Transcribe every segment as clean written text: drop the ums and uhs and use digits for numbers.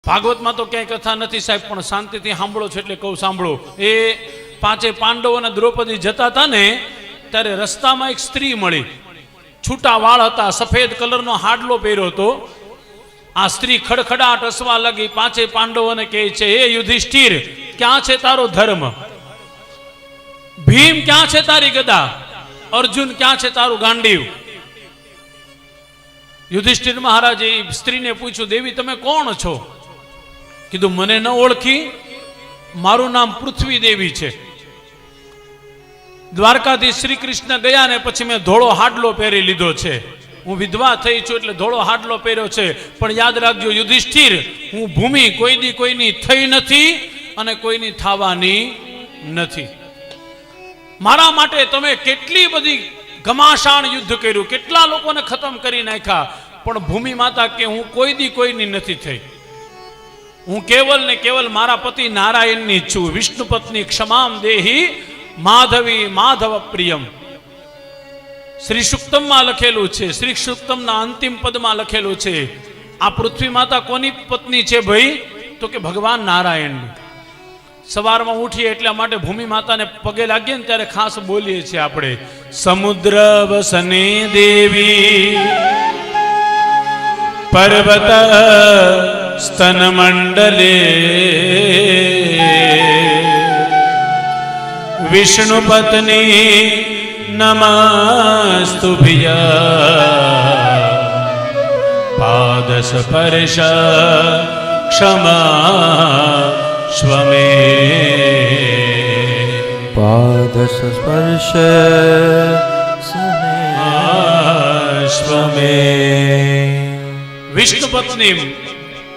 ભાગવતમાં તો ક્યાંય કથા નથી સાહેબ, પણ શાંતિથી સાંભળો છો એટલે કહું સાંભળો. એ પાંચે પાંડવો અને દ્રૌપદી જતા હતા ને, ત્યારે રસ્તામાં એક સ્ત્રી મળી. છૂટા વાળ હતા, સફેદ કલરનો હાડલો પહેર્યો હતો. આ સ્ત્રી ખડખડાટ હસવા લાગી. પાંચે પાંડવોને કહે છે, હે યુધિષ્ઠિર, ક્યાં છે તારો ધર્મ? ભીમ, ક્યાં છે તારી ગદા? અર્જુન, ક્યાં છે તારું ગાંડીવ? યુધિષ્ઠિર મહારાજે સ્ત્રીને પૂછ્યું, દેવી તમે કોણ છો? કીધું, મને ન ઓળખી? મારું નામ પૃથ્વી દેવી છે. દ્વારકાથી શ્રી કૃષ્ણ ગયા ને પછી મેં ધોળો હાડલો પહેરી લીધો છે. હું વિધવા થઈ છું એટલે ધોળો હાડલો પહેર્યો છે. પણ યાદ રાખજો યુધિષ્ઠિર, હું ભૂમિ કોઈની થઈ નથી અને કોઈની થવાની નથી. મારા માટે તમે કેટલી બધી ઘમાસાણ યુદ્ધ કર્યું, કેટલા લોકોને ખતમ કરી નાખ્યા, પણ ભૂમિ માતા કે હું કોઈની નથી થઈ. હું કેવલ ને કેવલ મારા પતિ નારાયણની છું. વિષ્ણુ પત્ની ક્ષમામ દેહી માધવી માધવ પ્રિયમ. શ્રી સુક્તમમાં લખેલું છે, શ્રી સુક્તમના અંતિમ પદમાં લખેલું છે. આ પૃથ્વી માતા કોની પત્ની છે ભાઈ? તો કે ભગવાન નારાયણની. સવારમાં ઉઠીએ એટલા માટે ભૂમિ માતાને પગે લાગીએ ને ત્યારે ખાસ બોલીએ છીએ આપણે, સમુદ્ર વસને દેવી પર્વત સ્તન મંડલે વિષ્ણુ પત્ની નમસ્તુભ્યા પાદ સ્પર્શ ક્ષમા સ્વમે પાદ સ્પર્શ સ્વમે. વિષ્ણુ પત્ની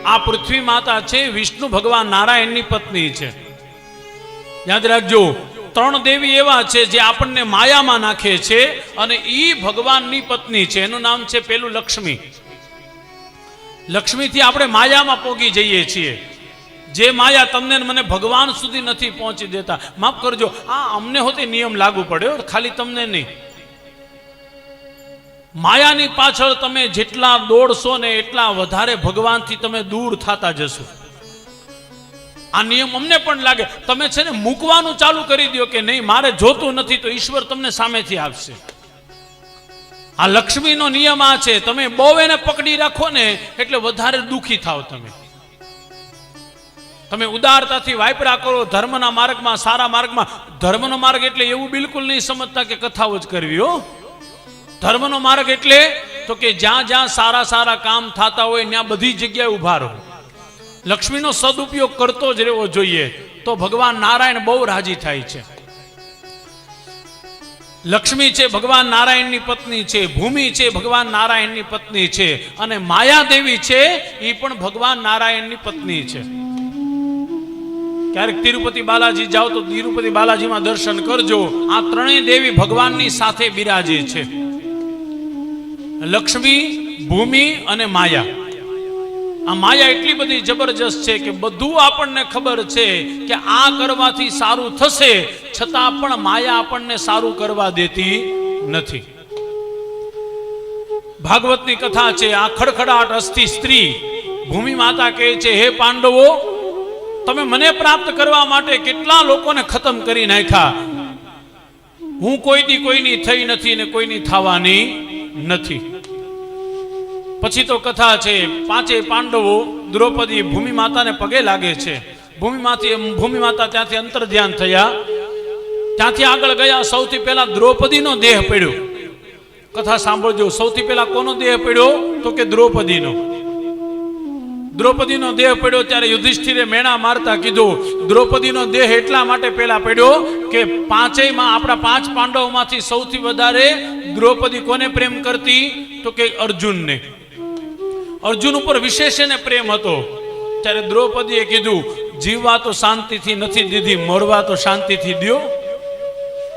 આ પૃથ્વી માતા છે, વિષ્ણુ ભગવાન નારાયણની પત્ની છે. યાદ રાખજો, ત્રણ દેવી એવા છે જે આપણને માયામાં નાખે છે અને ઈ ભગવાનની પત્ની છે. એનું નામ છે પેલું લક્ષ્મી. લક્ષ્મીથી આપણે માયામાં પોગી જઈએ છીએ. જે માયા તમને મને ભગવાન સુધી નથી પહોંચી દેતા. માફ કરજો, આ અમને હોતે નિયમ લાગુ પડ્યો, ખાલી તમને નહીં. માયાની પાછળ તમે જેટલા દોડશો ને એટલા વધારે ભગવાનથી તમે દૂર થતા જશો. આ નિયમ અમને પણ લાગે. તમે છે ને મૂકવાનું ચાલુ કરી દો કે નહીં મારે જોતું નથી, તો ઈશ્વર તમને સામેથી આપશે. આ લક્ષ્મીનો નિયમ આ છે. તમે બહુ એને પકડી રાખો ને એટલે વધારે દુઃખી થાવ. તમે ઉદારતાથી વાપરા કરો ધર્મના માર્ગમાં, સારા માર્ગમાં. ધર્મનો માર્ગ એટલે એવું બિલકુલ નહીં સમજતા કે કથાઓ જ કરવી હો. ધર્મનો માર્ગ એટલે તો કે જ્યાં જ્યાં સારા સારા કામ થતા હોય ત્યાં બધી જગ્યાએ ઉભા રહો. લક્ષ્મીનો સદુપયોગ કરતો જ રહેવો જોઈએ, તો ભગવાન નારાયણ બહુ રાજી થાય છે. લક્ષ્મી છે ભગવાન નારાયણની પત્ની છે, ભૂમિ છે ભગવાન નારાયણની પત્ની છે, અને માયાદેવી છે એ પણ ભગવાન નારાયણની પત્ની છે. ક્યારેક તિરુપતિ બાલાજી જાઓ તો તિરુપતિ બાલાજીમાં દર્શન કરજો. આ ત્રણેય દેવી ભગવાનની સાથે બિરાજે છે, લક્ષ્મી, ભૂમિ અને માયા. આ માયા એટલી બધી જબરજસ્ત છે કે બધું આપણને ખબર છે કે આ કરવાથી સારું થશે, છતાં પણ માયા આપણને સારું કરવા દેતી નથી. ભાગવતની કથા છે. આ ખડખડાટ હસતી સ્ત્રી ભૂમિ માતા કહે છે, હે પાંડવો, તમે મને પ્રાપ્ત કરવા માટે કેટલા લોકોને ખતમ કરી નાખ્યા. હું કોઈની થઈ નથી ને કોઈની થવાની નથી. પછી તો કથા છે. પાંચે પાંડવો દ્રૌપદી ભૂમિ માતાને પગે લાગે છે. ભૂમિ માતા ત્યાંથી અંતર ધ્યાન થયા. ત્યાંથી આગળ ગયા. સૌથી પહેલા દ્રૌપદીનો દેહ પડ્યો. કથા સાંભળજો. સૌથી પહેલા કોનો દેહ પડ્યો? તો કે દ્રૌપદીનો. દ્રૌપદીનો દેહ પડ્યો ત્યારે યુધિષ્ઠિરે મેણા મારતા કીધું, દ્રૌપદીનો દેહ એટલા માટે પહેલા પડ્યો કે પાંચેયમાં આપણા પાંચ પાંડવોમાંથી સૌથી વધારે દ્રૌપદી કોને પ્રેમ કરતી? તો કે અર્જુનને. અર્જુન ઉપર વિશેષ એને પ્રેમ હતો. ત્યારે દ્રૌપદીએ કીધું, જીવવા તો શાંતિથી નથી દીધી, મરવા તો શાંતિથી દ્યો.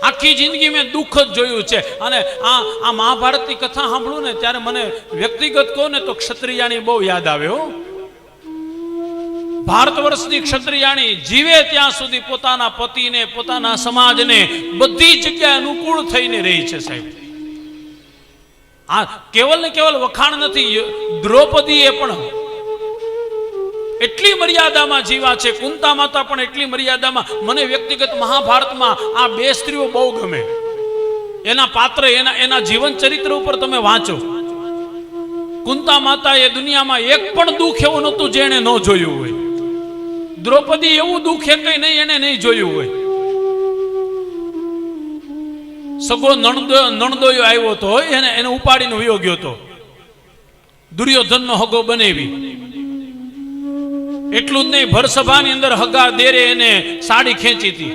આખી જિંદગી મેં દુઃખ જ જોયું છે. અને આ મહાભારતની કથા સાંભળું ને ત્યારે મને વ્યક્તિગત કહો ને તો ક્ષત્રિયાણી બહુ યાદ આવે હો. ભારત વર્ષની ક્ષત્રિયાણી જીવે ત્યાં સુધી પોતાના પતિને, પોતાના સમાજને બધી જગ્યાએ અનુકૂળ થઈને રહી છે સાહેબ. આ કેવલ ને કેવલ વખાણ નથી. દ્રૌપદીએ પણ એટલી મર્યાદામાં જીવા છે. કુંતા માતા પણ એટલી મર્યાદામાં. મને વ્યક્તિગત મહાભારતમાં આ બે સ્ત્રીઓ બહુ ગમે. એના પાત્ર, એના જીવન ચરિત્ર ઉપર તમે વાંચો. કુંતા માતા એ દુનિયામાં એક પણ દુઃખ એવું નહોતું જેણે ન જોયું હોય. દ્રૌપદી એવું દુઃખ એ કઈ નહીં એને નહીં જોયું હોય. સગો નણદોયો આવ્યો તો એને ઉપાડીને વયો ગયો તો. દુર્યોધનનો હગો બનેવી. એટલું જ નહીં, ભરસભાની અંદર હગા દેરે એને સાડી ખેંચી હતી.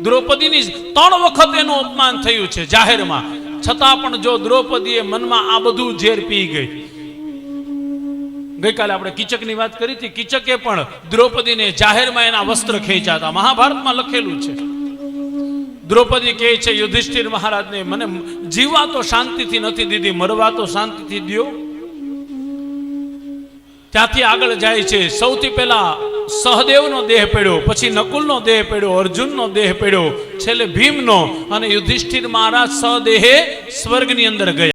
દ્રૌપદીની 3 વખત એનું અપમાન થયું છે જાહેરમાં. છતાં પણ જો દ્રૌપદીએ મનમાં આ બધું ઝેર પી ગઈ. ગઈકાલે આપણે કીચકની વાત કરી હતી. કીચકે પણ દ્રૌપદીને જાહેરમાં એના વસ્ત્ર ખેંચ્યા હતા. મહાભારતમાં લખેલું છે. દ્રૌપદી કહે છે યુધિષ્ઠિર મહારાજને, મને જીવવા તો શાંતિથી નથી દીધી, મરવા તો શાંતિથી દ્યો. ત્યાંથી આગળ જાય છે. સૌથી પહેલા સહદેવનો દેહ પડ્યો, પછી નકુલનો દેહ પડ્યો, અર્જુનનો દેહ પડ્યો, છેલ્લે ભીમનો, અને યુધિષ્ઠિર મહારાજ સદેહે સ્વર્ગની અંદર ગયા.